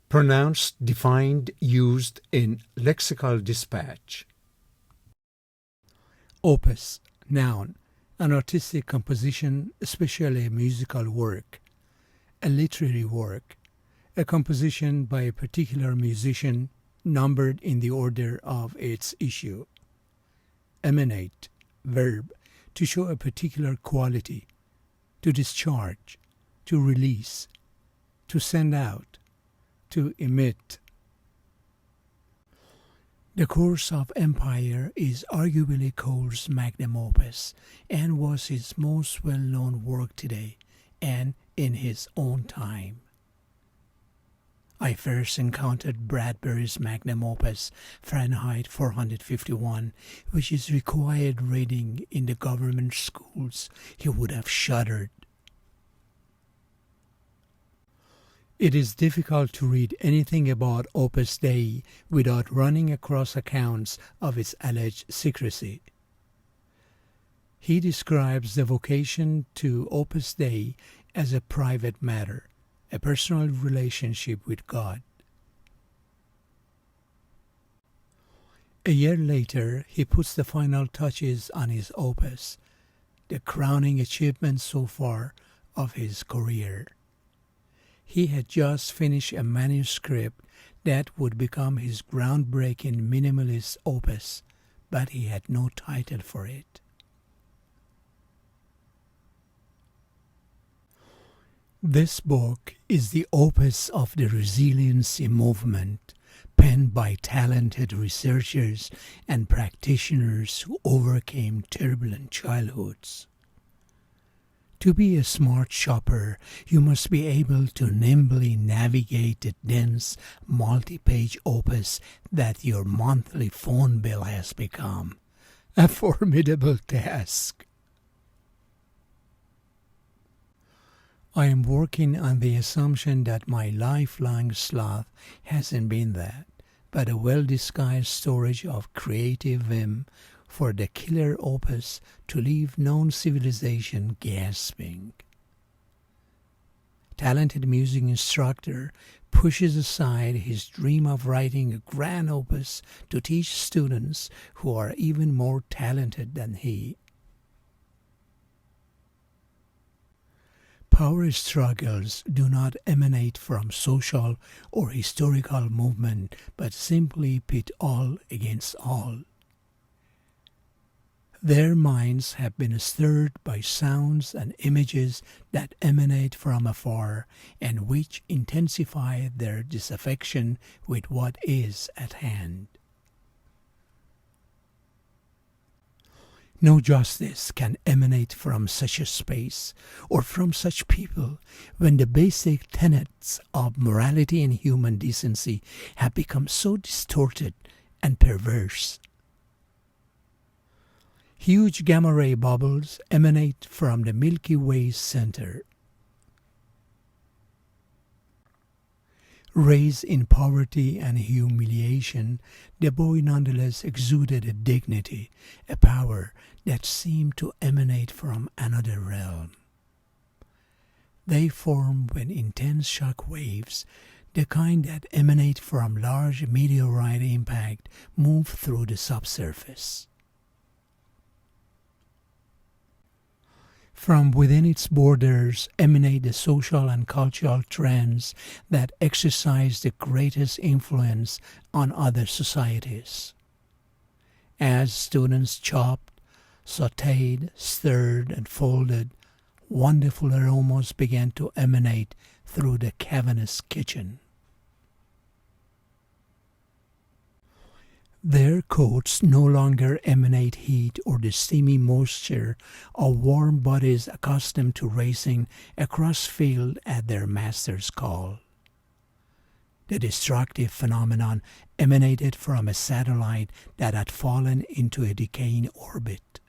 Pronounced, defined, used in lexical dispatch. Opus, noun, an artistic composition, especially a musical work, a literary work, a composition by a particular musician numbered in the order of its issue. Emanate, verb, to show a particular quality, to discharge, to release, to send out, to emit. The Course of Empire is arguably Cole's magnum opus and was his most well-known work today and in his own time. I first encountered Bradbury's magnum opus, Fahrenheit 451, which is required reading in the government schools. He would have shuddered. It is difficult to read anything about Opus Dei without running across accounts of its alleged secrecy. He describes the vocation to Opus Dei as a private matter, a personal relationship with God. A year later, he puts the final touches on his opus, the crowning achievement so far of his career. He had just finished a manuscript that would become his groundbreaking minimalist opus, but he had no title for it. This book is the opus of the resiliency movement, penned by talented researchers and practitioners who overcame turbulent childhoods. To be a smart shopper, you must be able to nimbly navigate the dense, multi-page opus that your monthly phone bill has become. A formidable task. I am working on the assumption that my lifelong sloth hasn't been that, but a well-disguised storage of creative vim for the killer opus to leave known civilization gasping. Talented music instructor pushes aside his dream of writing a grand opus to teach students who are even more talented than he. Power struggles do not emanate from social or historical movement, but simply pit all against all. Their minds have been stirred by sounds and images that emanate from afar and which intensify their disaffection with what is at hand. No justice can emanate from such a space or from such people when the basic tenets of morality and human decency have become so distorted and perverse. Huge gamma-ray bubbles emanate from the Milky Way's center. Raised in poverty and humiliation, the boy nonetheless exuded a dignity, a power that seemed to emanate from another realm. They form when intense shock waves, the kind that emanate from large meteorite impact, move through the subsurface. From within its borders emanate the social and cultural trends that exercise the greatest influence on other societies. As students chopped, sautéed, stirred, and folded, wonderful aromas began to emanate through the cavernous kitchen. Their coats no longer emanate heat or the steamy moisture of warm bodies accustomed to racing across field at their master's call. The destructive phenomenon emanated from a satellite that had fallen into a decaying orbit.